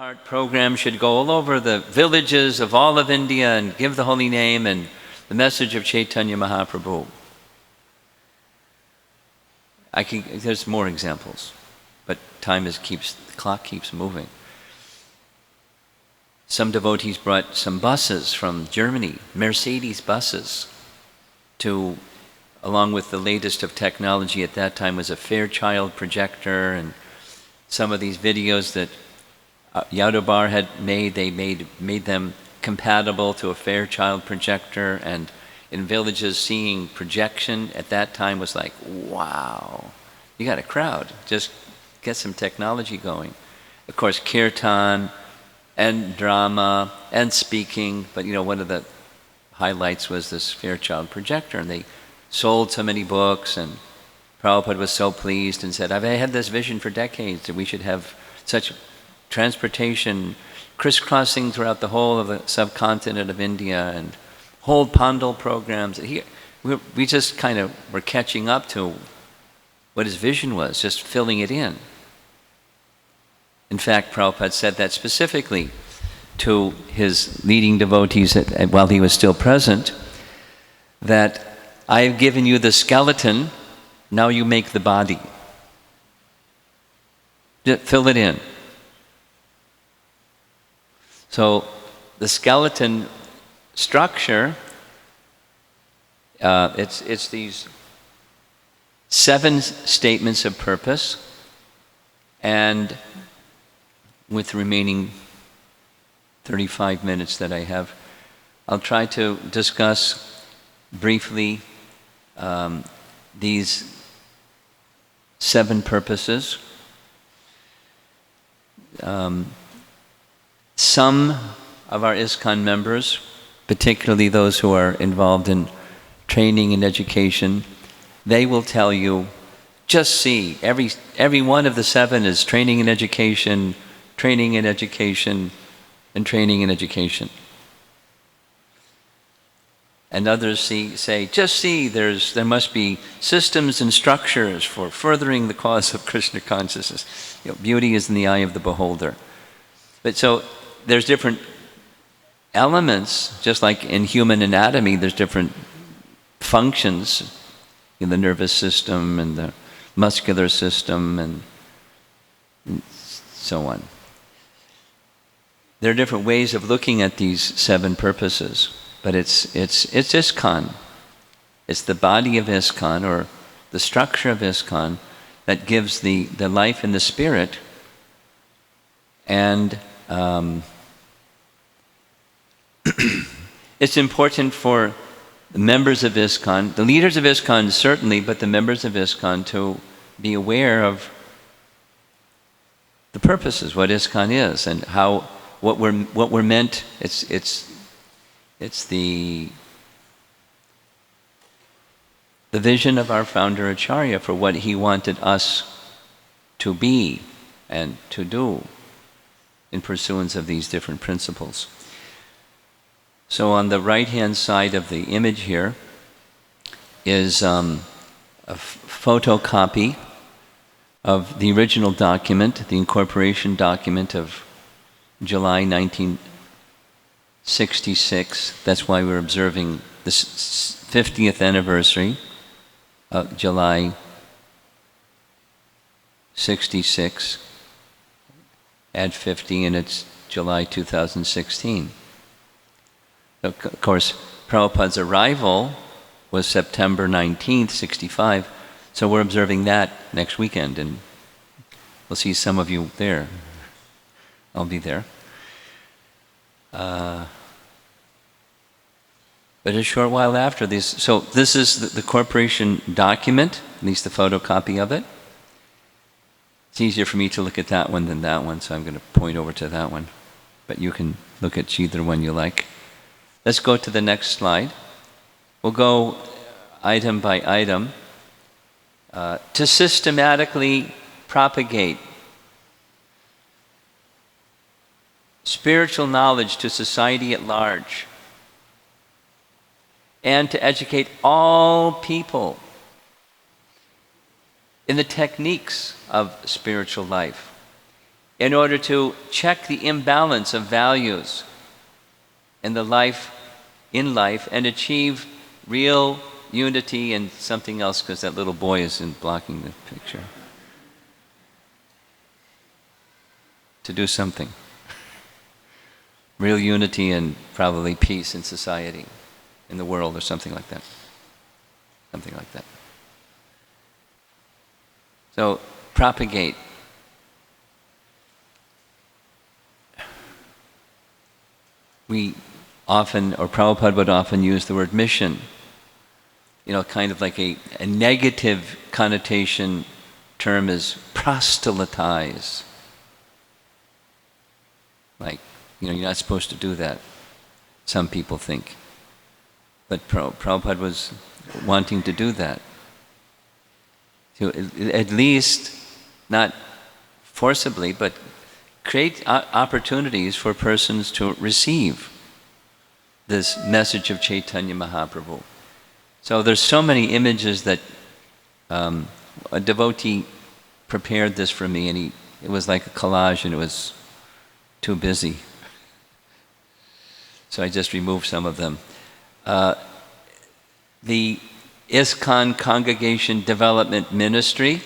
cart program should go all over the villages of all of India and give the holy name and the message of Chaitanya Mahaprabhu. There's more examples, but the clock keeps moving. Some devotees brought some buses from Germany, Mercedes buses, along with the latest of technology at that time was a Fairchild projector, and some of these videos that Yadobar had made, they made them compatible to a Fairchild projector, and in villages seeing projection at that time was like, wow, you got a crowd, just get some technology going. Of course, kirtan and drama and speaking, but one of the highlights was this Fairchild projector, and they sold so many books, and Prabhupada was so pleased and said, I've had this vision for decades that we should have such transportation crisscrossing throughout the whole of the subcontinent of India and hold Pandal programs. We just kind of were catching up to what his vision was, just filling it in. In fact, Prabhupada said that specifically to his leading devotees while he was still present, that I have given you the skeleton, now you make the body. Just fill it in. So the skeleton structure, it's these 7 statements of purpose, and with the remaining 35 minutes that I have, I'll try to discuss briefly these 7 purposes. Some of our ISKCON members, particularly those who are involved in training and education, they will tell you, just see, every one of the 7 is training and education, training and education, and training and education. And others say, just see, there must be systems and structures for furthering the cause of Krishna consciousness. Beauty is in the eye of the beholder. But so there's different elements, just like in human anatomy, there's different functions in the nervous system and the muscular system and so on. There are different ways of looking at these 7 purposes, but it's ISKCON. It's the body of ISKCON, or the structure of ISKCON, that gives the life and the spirit. And it's important for the members of ISKCON, the leaders of ISKCON certainly, but the members of ISKCON to be aware of the purposes, what ISKCON is, and what we're meant. It's the vision of our founder Acharya for what he wanted us to be and to do in pursuance of these different principles. So on the right-hand side of the image here is a photocopy of the original document, the incorporation document of July 1966. That's why we're observing the 50th anniversary of July 66. Add 50 and it's July 2016. Of course, Prabhupada's arrival was September 19th, 65, so we're observing that next weekend, and we'll see some of you there. I'll be there. But a short while after this, so this is the corporation document, at least the photocopy of it. It's easier for me to look at that one than that one, so I'm going to point over to that one. But you can look at either one you like. Let's go to the next slide. We'll go item by item. To systematically propagate spiritual knowledge to society at large, and to educate all people in the techniques of spiritual life, in order to check the imbalance of values in life and achieve real unity and something else, because that little boy isn't blocking the picture. To do something. Real unity and probably peace in society, in the world, or something like that. Something like that. So, propagate. We often, or Prabhupada would often use the word mission. You know, kind of like a negative connotation term is proselytize. Like, you know, you're not supposed to do that, some people think. But Prabhupada was wanting to do that. To at least, not forcibly, but create opportunities for persons to receive this message of Chaitanya Mahaprabhu. So there's so many images that a devotee prepared this for me, and it was like a collage, and it was too busy. So I just removed some of them. The ISKCON Congregation Development Ministry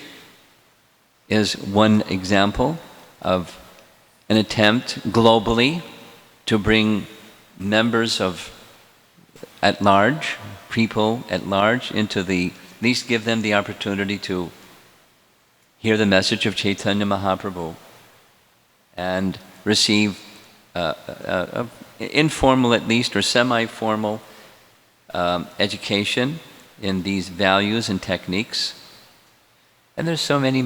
is one example of an attempt globally to bring members at large, people at large, into at least give them the opportunity to hear the message of Chaitanya Mahaprabhu and receive informal at least, or semi-formal education in these values and techniques. And there's so many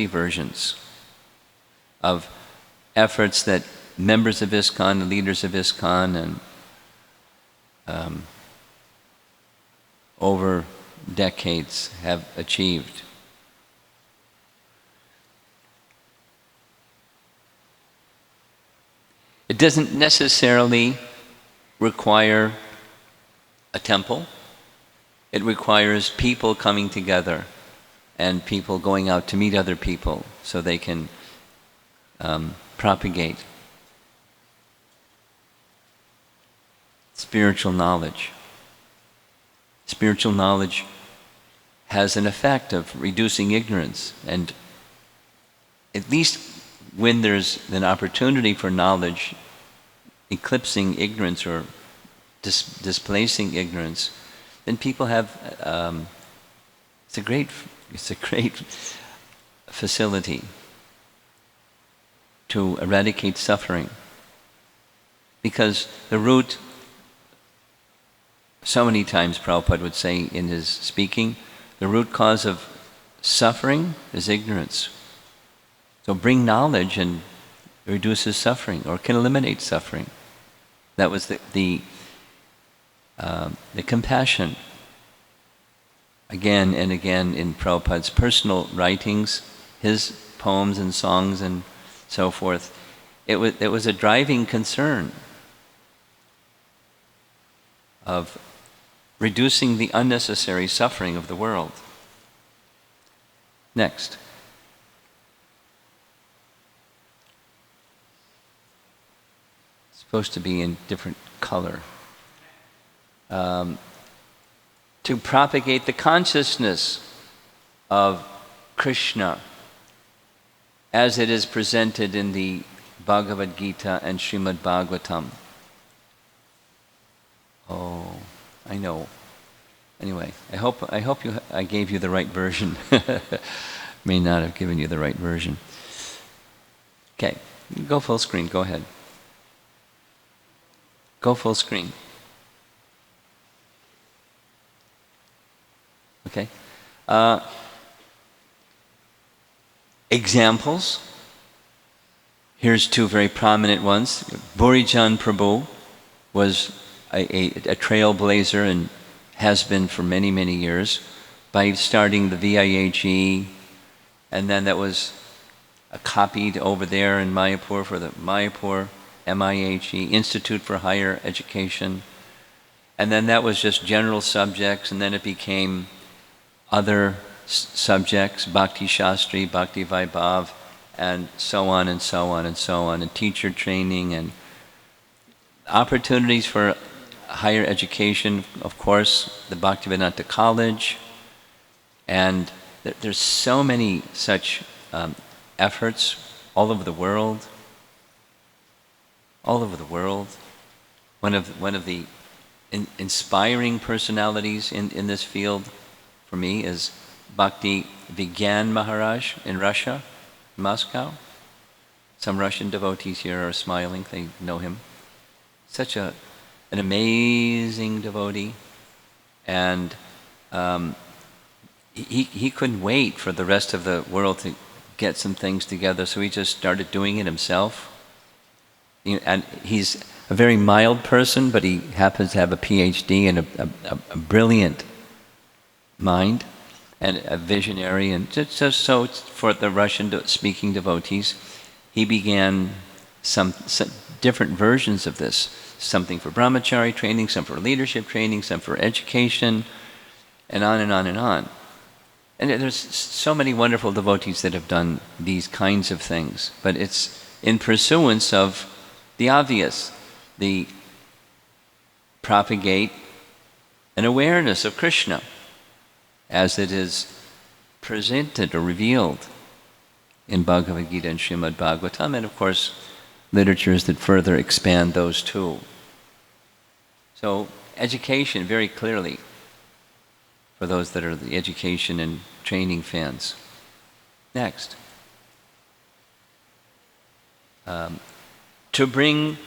versions of efforts that members of ISKCON, the leaders of ISKCON, and over decades have achieved. It doesn't necessarily require a temple. It requires people coming together and people going out to meet other people so they can propagate spiritual knowledge. Spiritual knowledge has an effect of reducing ignorance, and at least when there's an opportunity for knowledge eclipsing ignorance or displacing ignorance, then people have it's a great facility to eradicate suffering, because the root, so many times Prabhupada would say in his speaking, the root cause of suffering is ignorance. So bring knowledge and it reduces suffering, or can eliminate suffering. That was the compassion. Again and again in Prabhupada's personal writings, his poems and songs and so forth, it was a driving concern of reducing the unnecessary suffering of the world. Next. It's supposed to be in different color. To propagate the consciousness of Krishna as it is presented in the Bhagavad Gita and Srimad Bhagavatam. Oh, I know. Anyway, I hope I gave you the right version. May not have given you the right version. Okay, go full screen. Go ahead. Go full screen. Okay. Examples. Here's two very prominent ones. Burijan Prabhu was a trailblazer and has been for many, many years by starting the VIAG, and then that was copied over there in Mayapur for the Mayapur MIHE, Institute for Higher Education. And then that was just general subjects, and then it became other subjects, Bhakti Shastri, Bhakti Vaibhav, and so on and so on and so on, and teacher training and opportunities for higher education, of course, the Bhaktivedanta College, and there's so many such efforts all over the world. All over the world. One of the inspiring personalities in this field for me is Bhakti Vigyan Maharaj in Russia, Moscow. Some Russian devotees here are smiling, they know him. Such an amazing devotee, and he couldn't wait for the rest of the world to get some things together, so he just started doing it himself. And he's a very mild person, but he happens to have a PhD and a brilliant mind and a visionary. And just so for the Russian-speaking devotees, he began some different versions of this. Something for brahmachari training, some for leadership training, some for education, and on and on and on. And there's so many wonderful devotees that have done these kinds of things, but it's in pursuance of the obvious, the propagate an awareness of Krishna as it is presented or revealed in Bhagavad Gita and Srimad Bhagavatam, and of course literatures that further expand those two. So education, very clearly, for those that are the education and training fans. Next. To bring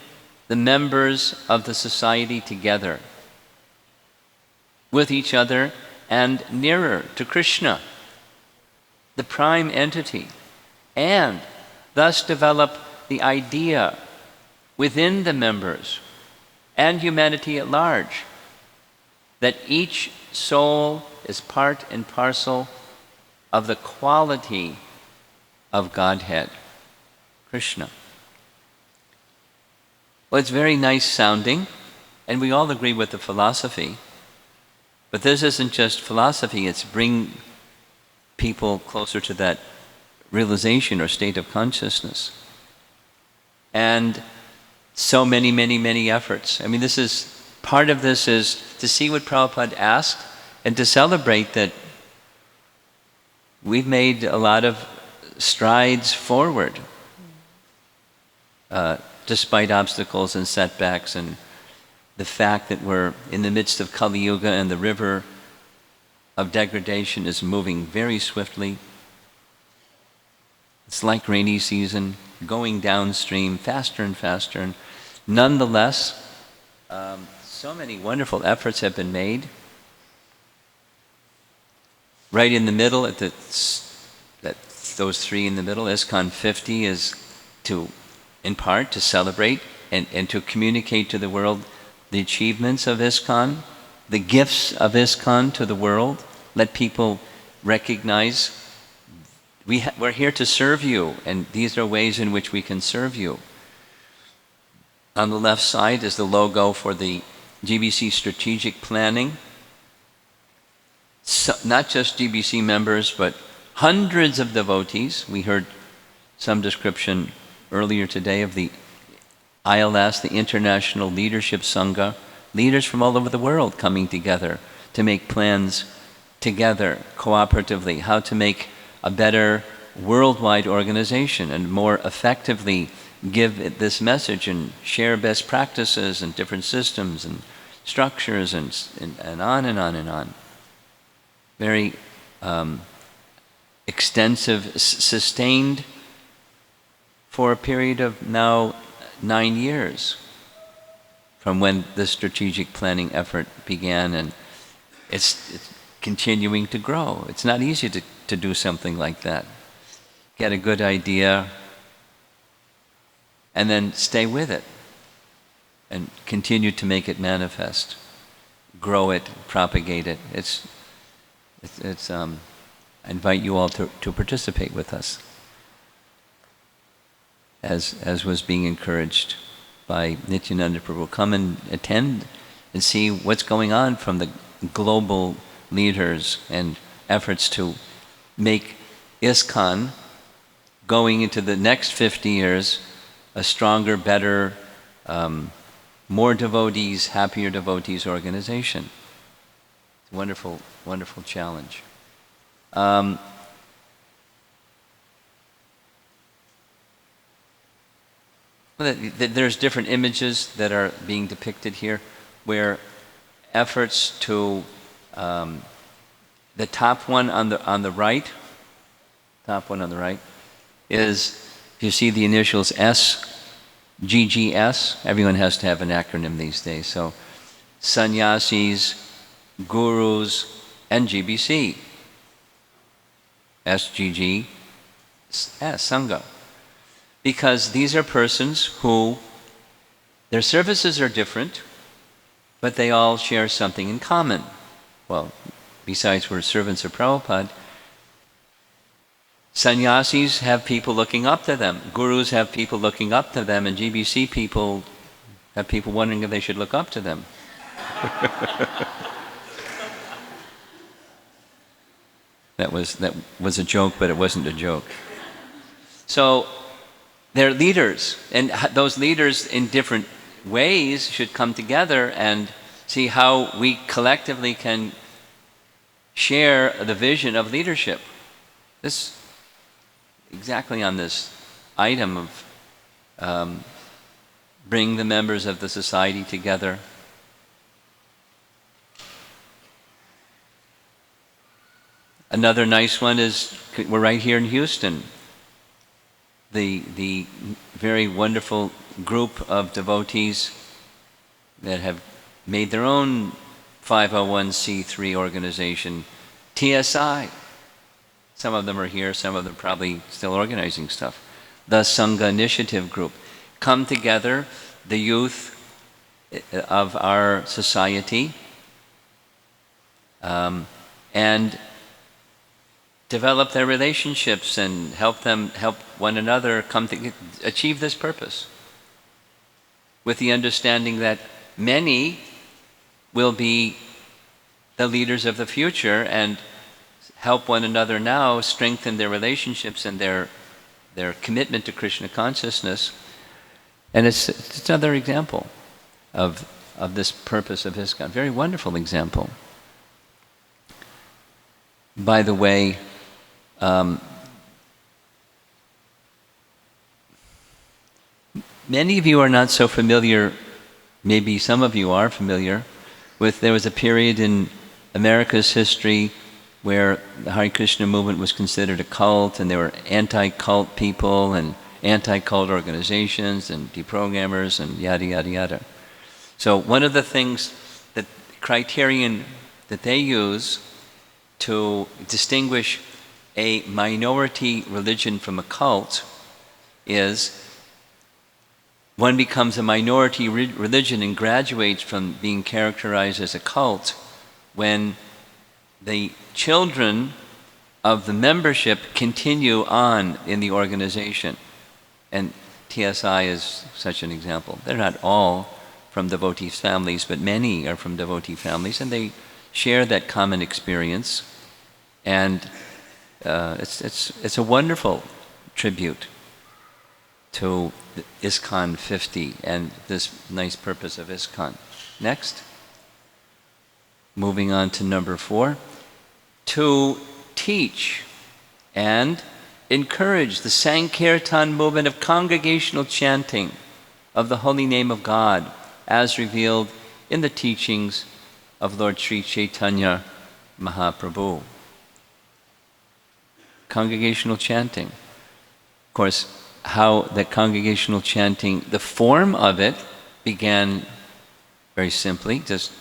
the members of the society together with each other and nearer to Krishna, the prime entity, and thus develop the idea within the members and humanity at large that each soul is part and parcel of the quality of Godhead, Krishna. Well, it's very nice sounding, and we all agree with the philosophy, but this isn't just philosophy, it's bring people closer to that realization or state of consciousness. And so many, many, many efforts. I mean, part of this is to see what Prabhupada asked and to celebrate that we've made a lot of strides forward despite obstacles and setbacks, and the fact that we're in the midst of Kali Yuga and the river of degradation is moving very swiftly. It's like rainy season, going downstream faster and faster. And nonetheless, so many wonderful efforts have been made. Right in the middle, those three in the middle, ISKCON 50 is in part to celebrate and to communicate to the world the achievements of ISKCON, the gifts of ISKCON to the world. Let people recognize we're here to serve you, and these are ways in which we can serve you. On the left side is the logo for the Gbc Strategic Planning. So, not just GBC members, but hundreds of devotees. We heard some description earlier today of the ILS, the International Leadership Sangha, leaders from all over the world coming together to make plans together, cooperatively, how to make a better worldwide organization and more effectively give this message and share best practices and different systems and structures and on and on and on. Very extensive, sustained for a period of now 9 years from when the strategic planning effort began, and it's continuing to grow. It's not easy to do something like that. Get a good idea and then stay with it and continue to make it manifest, grow it, propagate it. I invite you all to participate with us, as was being encouraged by Nityananda Prabhu. Come and attend and see what's going on from the global leaders and efforts to make ISKCON going into the next 50 years, a stronger, better, more devotees, happier devotees organization. It's a wonderful, wonderful challenge. There's different images that are being depicted here, where efforts to the top one on the right, is, if you see the initials SGGS, everyone has to have an acronym these days. So sannyasis, gurus, and GBC. SGG, Sangha. Because these are persons who, their services are different, but they all share something in common. Well, besides we're servants of Prabhupada, sannyasis have people looking up to them, gurus have people looking up to them, and GBC people have people wondering if they should look up to them. That was a joke, but it wasn't a joke. So they're leaders, and those leaders in different ways should come together and see how we collectively can share the vision of leadership. This exactly on this item of bring the members of the society together. Another nice one is, we're right here in Houston. The very wonderful group of devotees that have made their own 501c3 organization, TSI. Some of them are here, some of them probably still organizing stuff. The Sangha Initiative Group. Come together, the youth of our society, and develop their relationships and help one another come to achieve this purpose, with the understanding that many will be the leaders of the future, and help one another now strengthen their relationships and their commitment to Krishna consciousness. And it's another example of this purpose of ISKCON. Very wonderful example. By the way, many of you are not so familiar, maybe some of you are familiar, with there was a period in America's history where the Hare Krishna movement was considered a cult, and there were anti-cult people and anti-cult organizations and deprogrammers and yada, yada, yada. So one of the things, that criterion that they use to distinguish a minority religion from a cult is one becomes a minority religion and graduates from being characterized as a cult when the children of the membership continue on in the organization. And TSI is such an example. They're not all from devotee families, but many are from devotee families, and they share that common experience. And it's a wonderful tribute to ISKCON 50 and this nice purpose of ISKCON. Next. Moving on to number 4. To teach and encourage the Sankirtana movement of congregational chanting of the holy name of God as revealed in the teachings of Lord Sri Chaitanya Mahaprabhu. Congregational chanting. Of course, how the congregational chanting, the form of it began very simply, just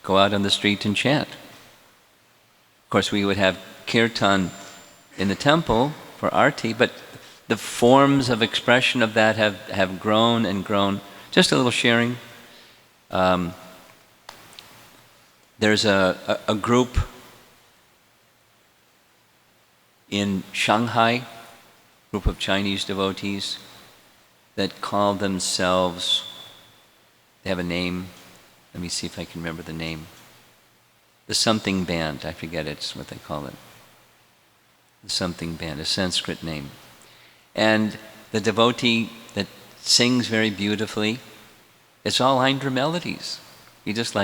go out on the street and chant. Of course, we would have kirtan in the temple for arti, but the forms of expression of that have grown and grown. Just a little sharing. There's a group in Shanghai, group of Chinese devotees that call themselves, they have a name, let me see if I can remember the name. The something band, I forget it's what they call it. The something band, a Sanskrit name. And the devotee that sings very beautifully, it's all Indra melodies. You just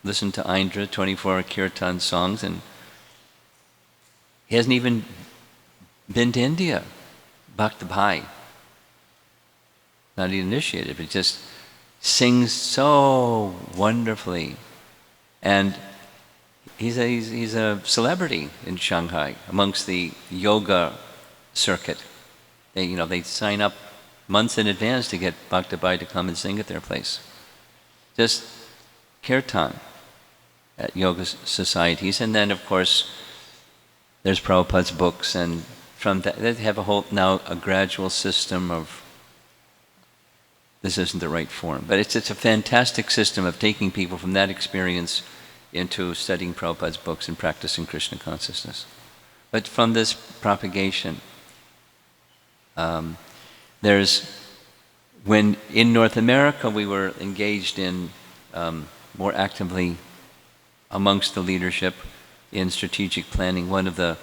listen to Indra 24 kirtan songs, and he hasn't even been to India. Bhakta Bhai, not even initiated, but just sings so wonderfully. And he's a celebrity in Shanghai amongst the yoga circuit. They sign up months in advance to get Bhakta Bhai to come and sing at their place. Just kirtan at yoga societies. And then, of course, there's Prabhupada's books, and from that they have a gradual system of, this isn't the right form, but it's a fantastic system of taking people from that experience into studying Prabhupada's books and practicing Krishna consciousness. But from this propagation, when in North America we were engaged in more actively amongst the leadership in strategic planning, one of the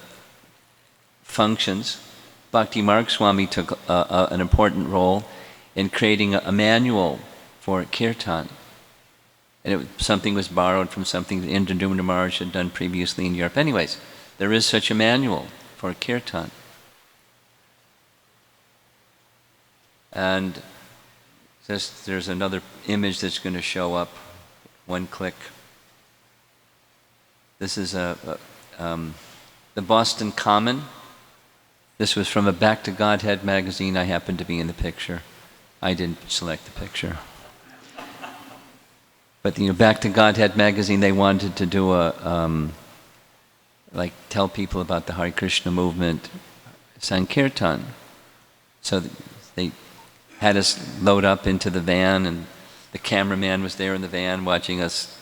functions, Bhakti Marg Swami took an important role in creating a manual for kirtan. And something was borrowed from something that Indra Maharaj had done previously in Europe. Anyways, there is such a manual for kirtan. And there's another image that's going to show up. One click. This is the Boston Common. This was from a Back to Godhead magazine. I happened to be in the picture. I didn't select the picture. But Back to Godhead magazine, they wanted to do tell people about the Hare Krishna movement, Sankirtana. So they had us load up into the van, and the cameraman was there in the van watching us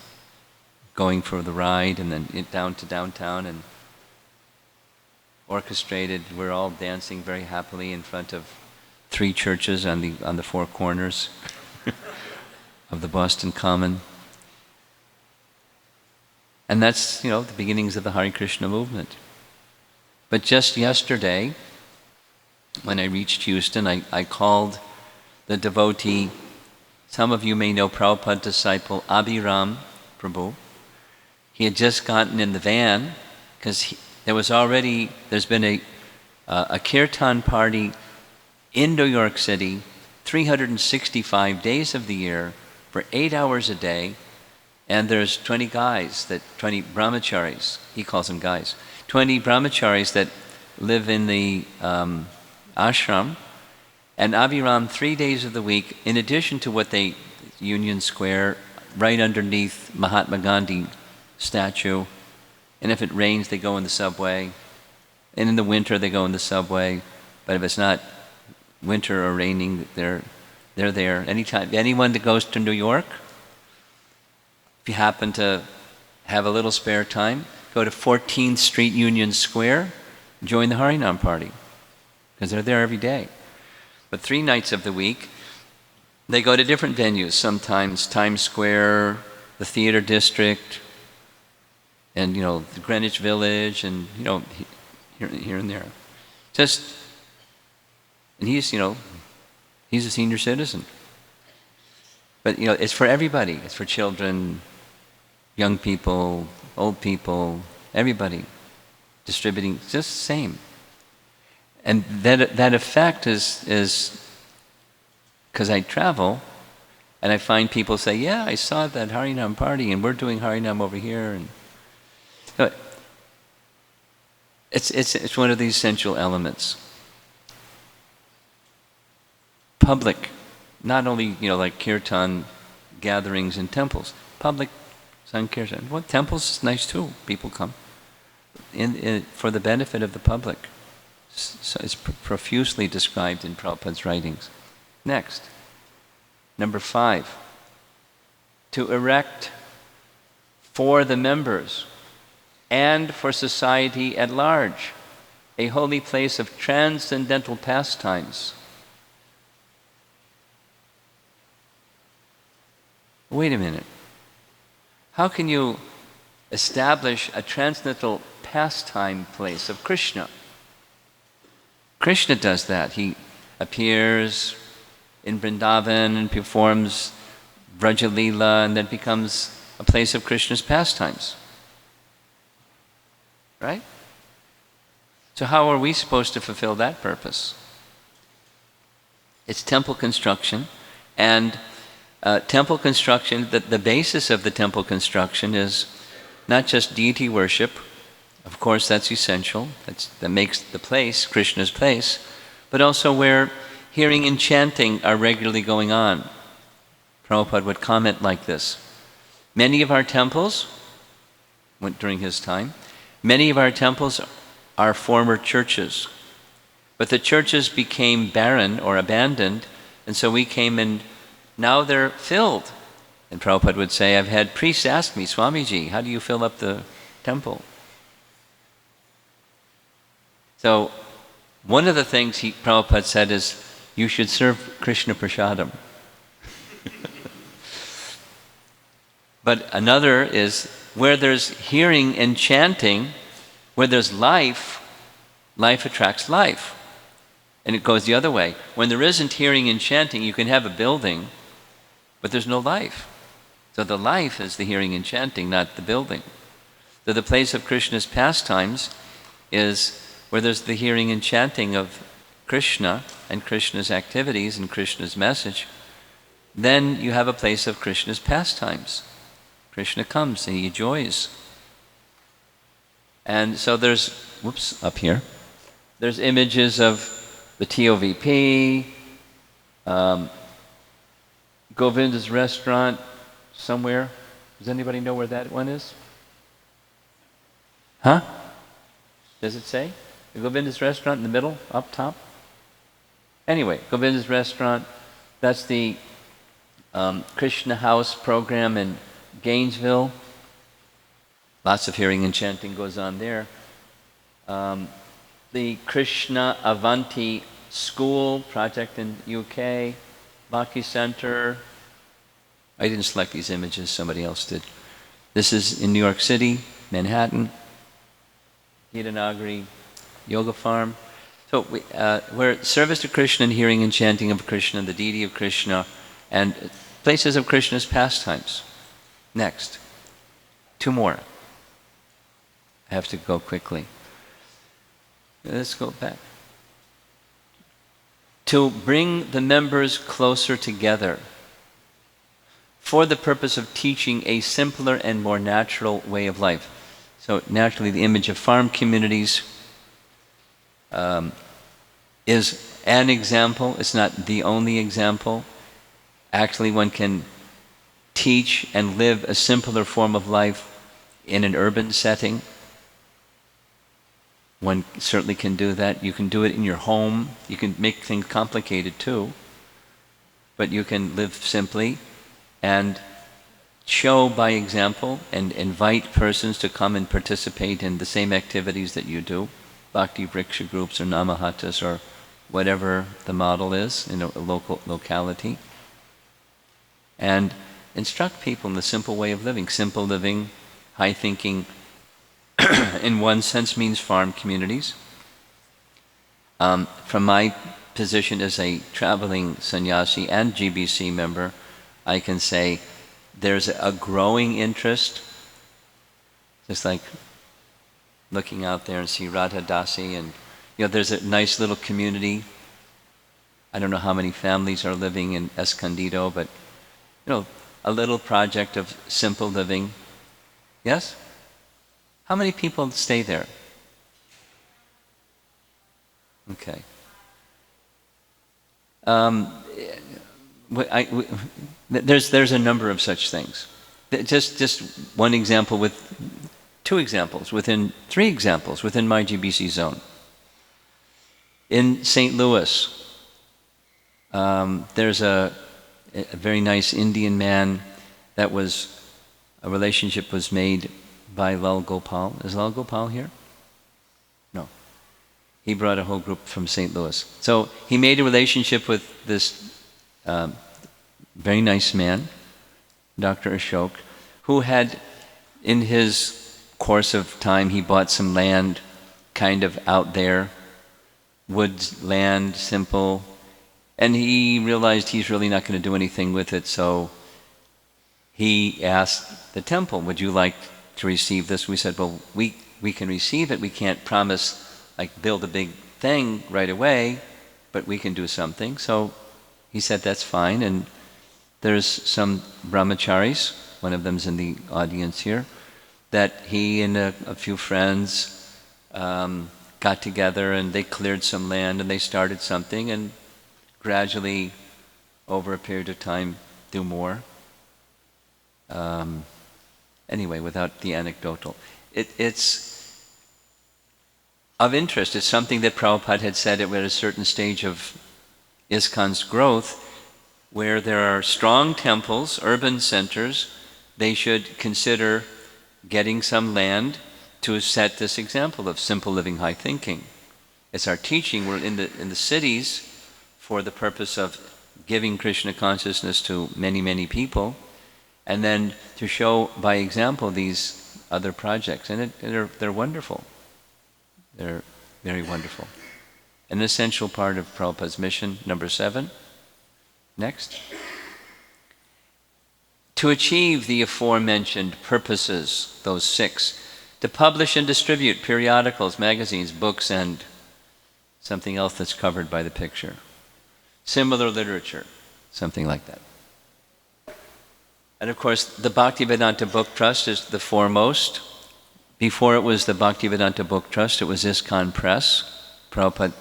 going for the ride, and then down to downtown, and orchestrated. We're all dancing very happily in front of 3 churches on the 4 corners of the Boston Common. And that's, the beginnings of the Hare Krishna movement. But just yesterday, when I reached Houston, I called the devotee, some of you may know Prabhupada disciple Abhiram Prabhu. He had just gotten in the van because there's been a kirtan party in New York City 365 days of the year for 8 hours a day, and there's 20 brahmacharis, he calls them guys, 20 brahmacharis that live in the ashram, and Abhiram 3 days of the week, in addition to Union Square, right underneath Mahatma Gandhi statue, and if it rains they go in the subway, and in the winter they go in the subway, but if it's not winter or raining, they're there anytime. Anyone that goes to New York, if you happen to have a little spare time, go to 14th Street Union Square, join the Harinam party, because they're there every day. But 3 nights of the week, they go to different venues, sometimes Times Square, the Theater District, and the Greenwich Village, and here and there. And he's a senior citizen. But it's for everybody. It's for children, young people, old people, everybody, distributing just the same. And that effect is because I travel, and I find people say, "Yeah, I saw that Harinam party, and we're doing Harinam over here." And it's one of the essential elements. Public, not only like kirtan gatherings in temples, public Sankirtan. Well, temples is nice too. People come for the benefit of the public. So it's profusely described in Prabhupada's writings. Next, number 5, to erect for the members and for society at large a holy place of transcendental pastimes. Wait a minute. How can you establish a transcendental pastime place of Krishna? Krishna does that. He appears in Vrindavan and performs Vraja Leela, and then becomes a place of Krishna's pastimes. Right? So how are we supposed to fulfill that purpose? It's temple construction, and temple construction, the basis of the temple construction is not just deity worship. Of course, that's essential. That makes the place Krishna's place, but also where hearing and chanting are regularly going on. Prabhupada would comment like this: many of our temples, during his time, many of our temples are former churches, but the churches became barren or abandoned, and so we came and now they're filled. And Prabhupada would say, I've had priests ask me, Swamiji, how do you fill up the temple? So one of the things Prabhupada said is, you should serve Krishna Prasadam. But another is, where there's hearing and chanting, where there's life, life attracts life. And it goes the other way. When there isn't hearing and chanting, you can have a building, but there's no life. So the life is the hearing and chanting, not the building. So the place of Krishna's pastimes is where there's the hearing and chanting of Krishna and Krishna's activities and Krishna's message. Then you have a place of Krishna's pastimes. Krishna comes and he enjoys. And so there's, up here, there's images of the TOVP, Govinda's restaurant somewhere. Does anybody know where that one is? Huh? Does it say? The Govinda's restaurant in the middle, up top? Anyway, Govinda's restaurant, that's the Krishna House program in Gainesville. Lots of hearing and chanting goes on there. The Krishna Avanti School project in UK, Bhakti Center. I didn't select these images, somebody else did. This is in New York City, Manhattan, Gitanagari Yoga Farm. So where service to Krishna and hearing and chanting of Krishna, the deity of Krishna, and places of Krishna's pastimes. Next. Two more. I have to go quickly. Let's go back. To bring the members closer together for the purpose of teaching a simpler and more natural way of life. So naturally the image of farm communities is an example. It's not the only example. Actually, one can teach and live a simpler form of life in an urban setting. One certainly can do that. You can do it in your home. You can make things complicated too. But you can live simply and show by example and invite persons to come and participate in the same activities that you do. Bhakti Vriksha groups or Namahatas or whatever the model is in a local locality. And instruct people in the simple way of living. Simple living, high thinking, in one sense means farm communities. From my position as a traveling sannyasi and GBC member, I can say there's a growing interest, just like looking out there and see Radha Dasi, and there's a nice little community. I don't know how many families are living in Escondido, but a little project of simple living. Yes? How many people stay there? Okay. There's a number of such things. Just one example with two examples, three examples within my GBC zone. In St. Louis, there's a very nice Indian man that a relationship was made by Lal Gopal. Is Lal Gopal here? No. He brought a whole group from St. Louis. So he made a relationship with this very nice man, Dr. Ashok, who had, in his course of time, he bought some land kind of out there woods land, simple. And he realized he's really not going to do anything with it, so he asked the temple, would you like to receive this? We said, well, we can receive it. We can't promise, like, build a big thing right away, but we can do something. So he said, that's fine. And there's some brahmacharis, one of them's in the audience here, that he and a few friends got together and they cleared some land and they started something, and gradually, over a period of time, do more. Anyway, without the anecdotal. It's of interest. It's something that Prabhupada had said at a certain stage of ISKCON's growth, where there are strong temples, urban centers, they should consider getting some land to set this example of simple living, high thinking. It's our teaching. We're in the cities for the purpose of giving Krishna consciousness to many, many people, and then to show by example these other projects. And they're wonderful. They're very wonderful. An essential part of Prabhupada's mission, number 7. Next. To achieve the aforementioned purposes, those 6, to publish and distribute periodicals, magazines, books, and something else that's covered by the picture. Similar literature, something like that. And of course, the Bhaktivedanta Book Trust is the foremost. Before it was the Bhaktivedanta Book Trust, it was ISKCON Press. Prabhupada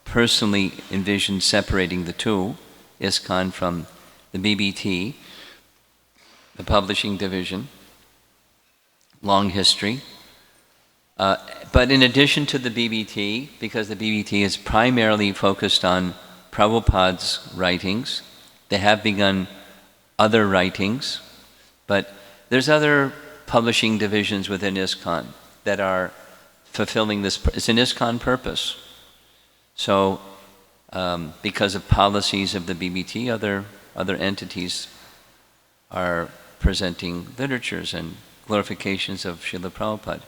personally envisioned separating the two, ISKCON from the BBT, the publishing division. Long history. But in addition to the BBT, because the BBT is primarily focused on Prabhupada's writings, they have begun other writings, but there's other publishing divisions within ISKCON that are fulfilling this. It's an ISKCON purpose. So, because of policies of the BBT, other entities are presenting literatures and glorifications of Srila Prabhupada.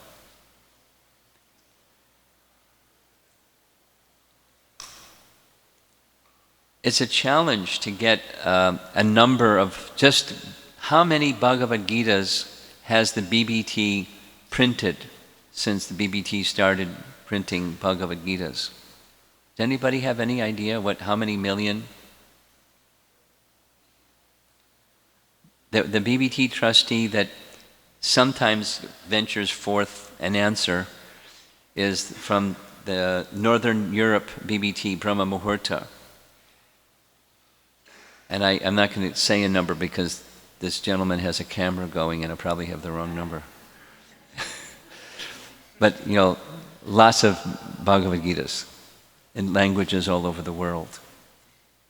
It's a challenge to get a number of, just how many Bhagavad Gitas has the BBT printed since the BBT started printing Bhagavad Gitas? Does anybody have any idea how many million? The BBT trustee that sometimes ventures forth an answer is from the Northern Europe BBT, Brahma Muhurta. And I'm not going to say a number because this gentleman has a camera going and I'll probably have the wrong number. But, lots of Bhagavad Gitas in languages all over the world.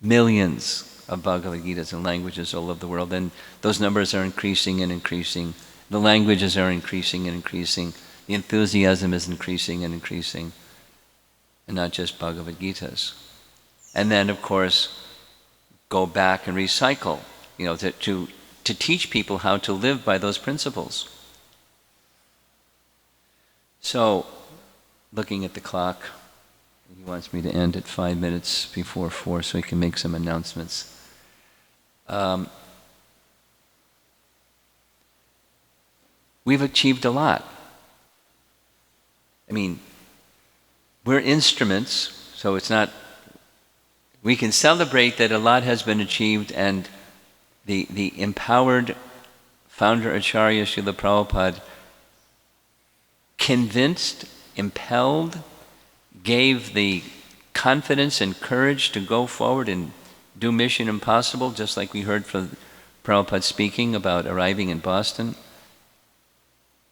Millions of Bhagavad Gitas in languages all over the world. And those numbers are increasing and increasing. The languages are increasing and increasing. The enthusiasm is increasing and increasing. And not just Bhagavad Gitas. And then, of course, go back and recycle, to teach people how to live by those principles. So, looking at the clock, he wants me to end at 5 minutes before 4 so he can make some announcements. We've achieved a lot. I mean, we're instruments, so it's not. We can celebrate that a lot has been achieved, and the empowered founder Acharya Srila Prabhupada convinced, impelled, gave the confidence and courage to go forward and do Mission Impossible, just like we heard from Prabhupada speaking about arriving in Boston.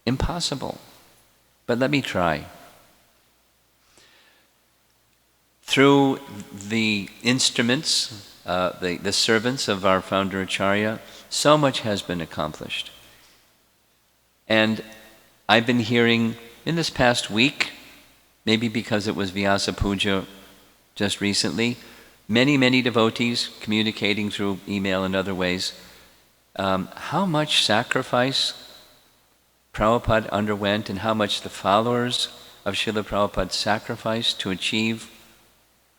Impossible. But let me try. Through the instruments, the servants of our founder Acharya, so much has been accomplished. And I've been hearing in this past week, maybe because it was Vyasa Puja just recently, many devotees communicating through email and other ways, how much sacrifice Prabhupada underwent and how much the followers of Srila Prabhupada sacrificed to achieve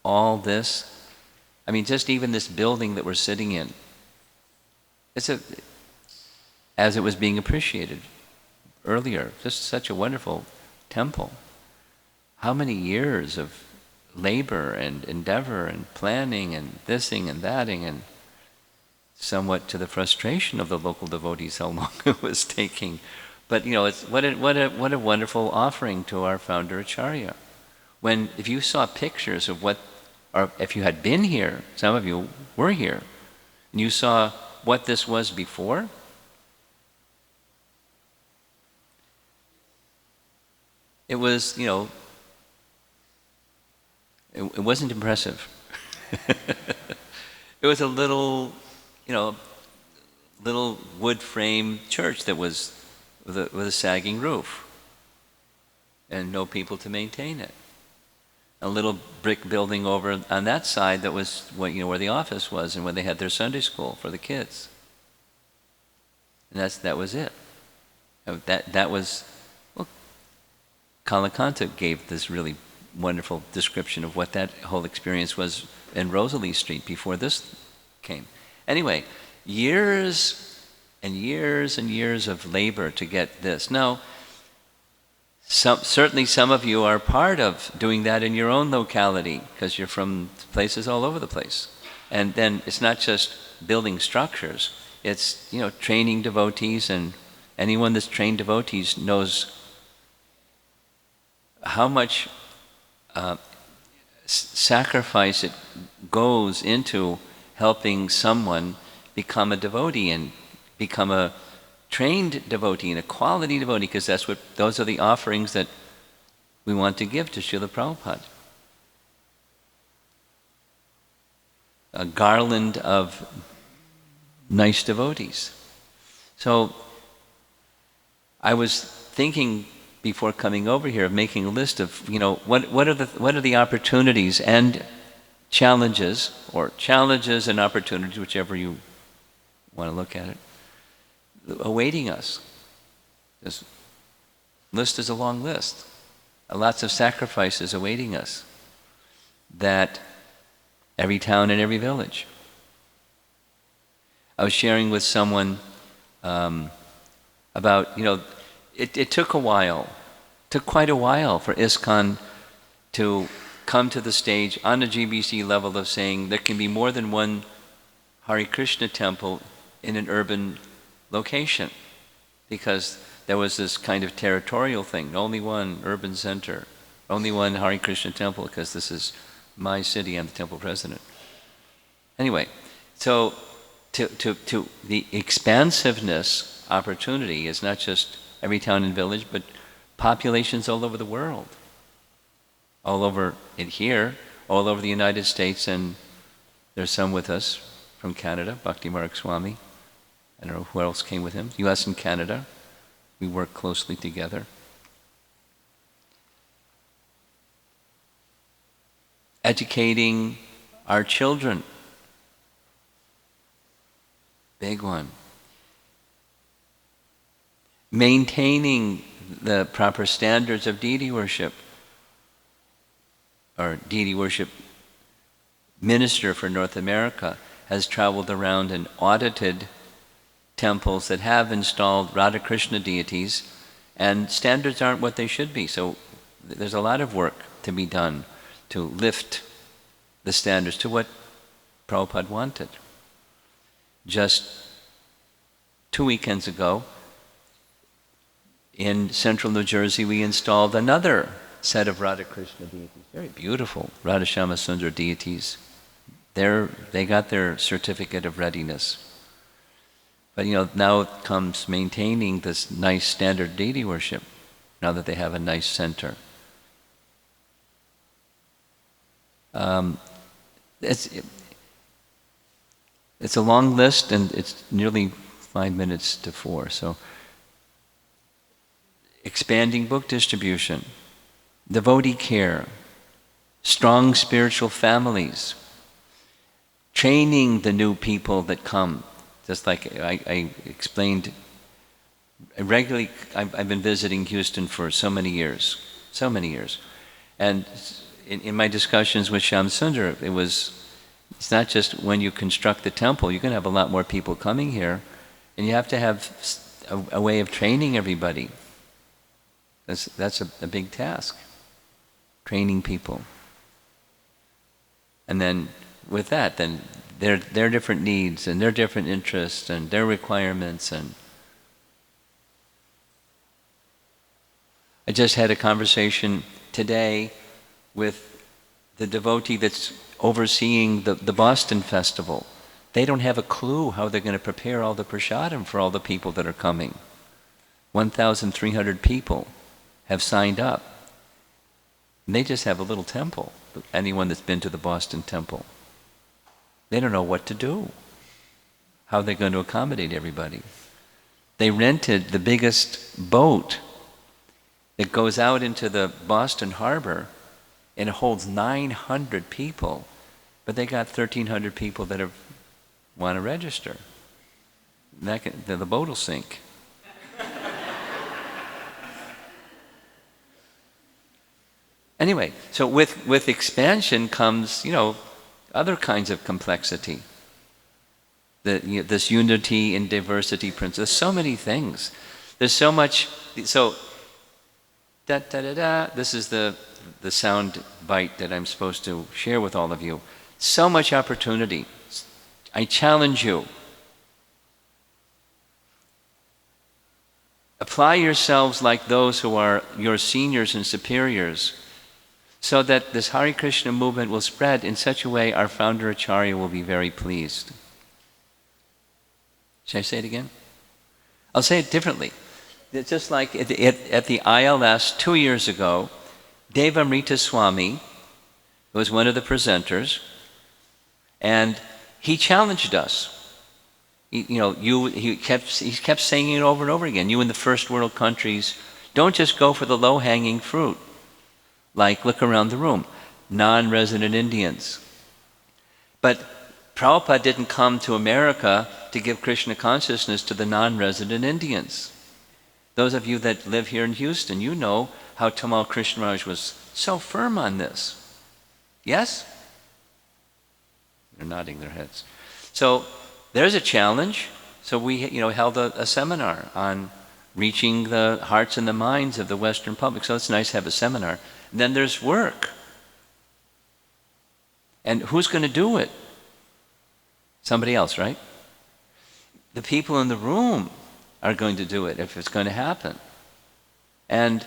all this. I mean, just even this building that we're sitting in, as it was being appreciated earlier, just such a wonderful temple. How many years of labor and endeavor and planning and thising and thating, and somewhat to the frustration of the local devotees how long it was taking. But it's what a wonderful offering to our founder Acharya. When if you saw pictures of what, or if you had been here, some of you were here, and you saw what this was before, it was, it wasn't impressive. It was a little wood frame church that was with a sagging roof and no people to maintain it. A little brick building over on that side that was where the office was and where they had their Sunday school for the kids. And that was it. That was, well, Kalakanta gave this really wonderful description of what that whole experience was in Rosalie Street before this came. Anyway, years and years and years of labor to get this. Now, certainly some of you are part of doing that in your own locality because you're from places all over the place. And then it's not just building structures, it's training devotees, and anyone that's trained devotees knows how much sacrifice it goes into helping someone become a devotee and become a trained devotee and a quality devotee, because those are the offerings that we want to give to Srila Prabhupada. A garland of nice devotees. So I was thinking before coming over here of making a list of what are the opportunities and challenges, or challenges and opportunities, whichever you want to look at it, awaiting us. This list is a long list. Lots of sacrifices awaiting us. That every town and every village. I was sharing with someone about, it took a while, took quite a while for ISKCON to come to the stage on a GBC level of saying there can be more than one Hare Krishna temple in an urban location, because there was this kind of territorial thing. Only one urban center, only one Hare Krishna temple, because this is my city, I'm the temple president. Anyway, so to the expansiveness opportunity is not just every town and village, but populations all over the world. All over it here, all over the United States, and there's some with us from Canada, Bhakti Marg Swami. I don't know who else came with him. US and Canada. We work closely together. Educating our children. Big one. Maintaining the proper standards of deity worship. Our deity worship minister for North America has traveled around and audited temples that have installed Radha Krishna deities, and standards aren't what they should be. So there's a lot of work to be done to lift the standards to what Prabhupada wanted. Just 2 weekends ago, in central New Jersey, we installed another set of Radha Krishna deities. Very beautiful Radha Shama Sundar deities. They got their certificate of readiness. But now it comes maintaining this nice standard deity worship, now that they have a nice center. It's a long list, and it's nearly 5 minutes to 4. So, expanding book distribution, devotee care, strong spiritual families, training the new people that come. Just like I explained, regularly, I've been visiting Houston for so many years. And in my discussions with Shyam Sundar, it's not just when you construct the temple, you're going to have a lot more people coming here, and you have to have a way of training everybody. That's a big task, training people. And then with that, then their different needs and their different interests and their requirements. And I just had a conversation today with the devotee that's overseeing the Boston Festival. They don't have a clue how they're going to prepare all the prasadam for all the people that are coming. 1,300 people have signed up. And they just have a little temple, anyone that's been to the Boston Temple. They don't know what to do, how they're going to accommodate everybody. They rented the biggest boat that goes out into the Boston Harbor, and it holds 900 people, but they got 1,300 people that want to register. The boat will sink. Anyway, so with expansion comes, other kinds of complexity. This unity and diversity principle. There's so many things. There's so much. So, this is the sound bite that I'm supposed to share with all of you. So much opportunity. I challenge you. Apply yourselves like those who are your seniors and superiors, so that this Hare Krishna movement will spread in such a way our founder Acharya will be very pleased. Should I say it again? I'll say it differently. It's just like at the ILS 2 years ago, Devamrita Swami was one of the presenters, and he challenged us. He kept saying it over and over again. You in the first world countries, don't just go for the low-hanging fruit. Like, look around the room, non-resident Indians. But Prabhupada didn't come to America to give Krishna consciousness to the non-resident Indians. Those of you that live here in Houston, you know how Tamal Krishnaraj was so firm on this. Yes? They're nodding their heads. So there's a challenge. So we held a seminar on reaching the hearts and the minds of the Western public. So it's nice to have a seminar. And then there's work. And who's going to do it? Somebody else, right? The people in the room are going to do it if it's going to happen. And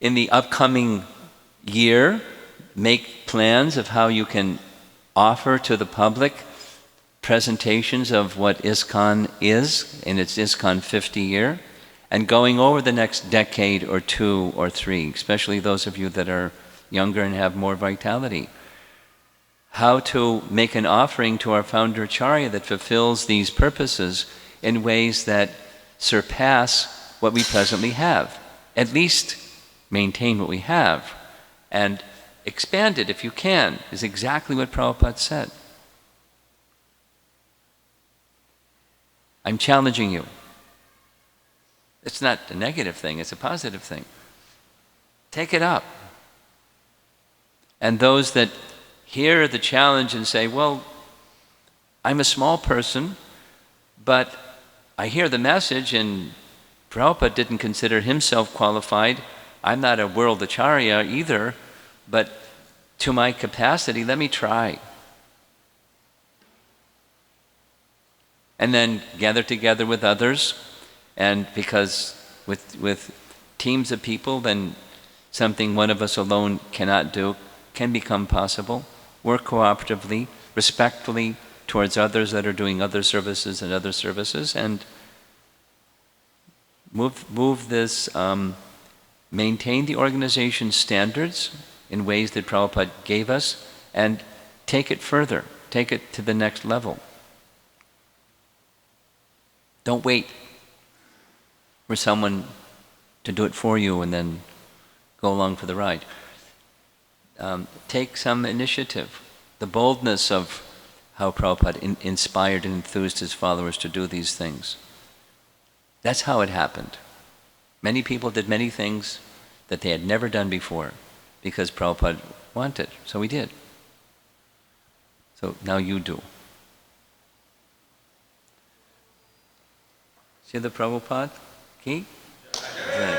in the upcoming year, make plans of how you can offer to the public presentations of what ISKCON is in its ISKCON 50 year, and going over the next decade or 2 or 3, especially those of you that are younger and have more vitality, how to make an offering to our founder Acharya that fulfills these purposes in ways that surpass what we presently have. At least maintain what we have, and expand it if you can, is exactly what Prabhupada said. I'm challenging you. It's not a negative thing, it's a positive thing. Take it up. And those that hear the challenge and say, well, I'm a small person, but I hear the message and Prabhupada didn't consider himself qualified. I'm not a world acharya either, but to my capacity, let me try. And then gather together with others, and because with teams of people, then something one of us alone cannot do can become possible. Work cooperatively, respectfully towards others that are doing other services, and move this, maintain the organization standards in ways that Prabhupada gave us, and take it further, take it to the next level. Don't wait for someone to do it for you and then go along for the ride. Take some initiative. The boldness of how Prabhupada inspired and enthused his followers to do these things. That's how it happened. Many people did many things that they had never done before. because Prabhupada wanted. So we did. So now you do. Srila Prabhupada ki? Jai.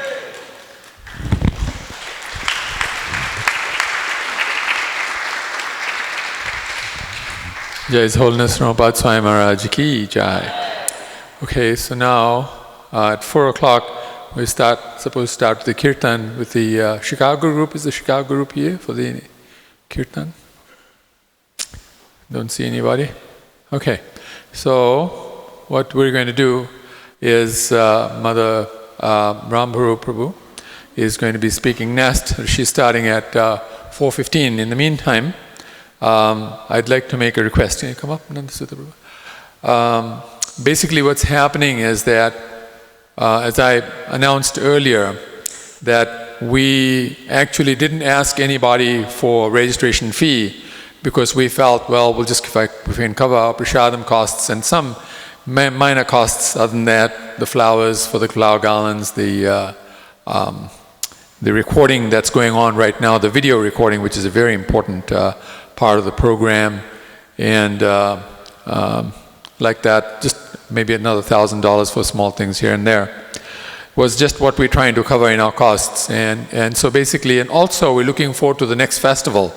Jai His Holiness Romapada Swami Maharaj ki Jai. Okay, so now at 4 o'clock we supposed to start the Kirtan with the Chicago group. Is the Chicago group here for the Kirtan? Don't see anybody? Okay, so what we're going to do is Mother Rambharu Prabhu is going to be speaking next. She's starting at 4:15. In the meantime, I'd like to make a request. Can you come up, Nandasutta Prabhu? Basically what's happening is that, as I announced earlier, that we actually didn't ask anybody for registration fee because we felt, well, we'll just, if we can cover our prasadam costs and some minor costs other than that, the flowers for the flower garlands, the recording that's going on right now, the video recording, which is a very important part of the program, and like that, just maybe another $1,000 for small things here and there, was just what we're trying to cover in our costs. And so basically, and also we're looking forward to the next festival,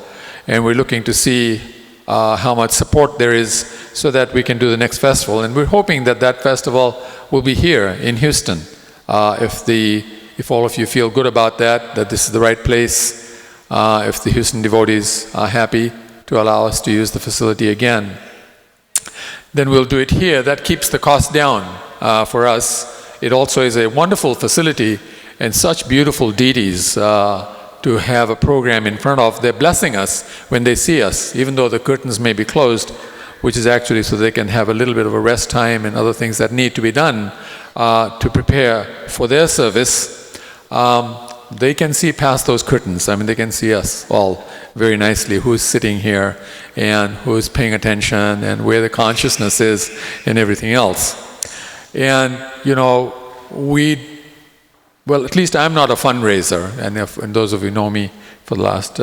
and we're looking to see how much support there is so that we can do the next festival. And we're hoping that that festival will be here in Houston. If all of you feel good about that this is the right place, if the Houston devotees are happy to allow us to use the facility again, then we'll do it here. That keeps the cost down for us. It also is a wonderful facility and such beautiful deities to have a program in front of. They're blessing us when they see us, even though the curtains may be closed, which is actually so they can have a little bit of a rest time and other things that need to be done to prepare for their service. They can see past those curtains. I mean, they can see us all very nicely, who's sitting here and who's paying attention and where the consciousness is and everything else. And, you know, well, at least I'm not a fundraiser, and those of you know me for the last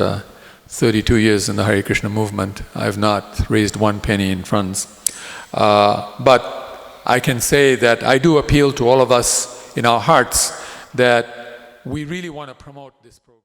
32 years in the Hare Krishna movement, I've not raised one penny in funds. But I can say that I do appeal to all of us in our hearts that we really want to promote this program.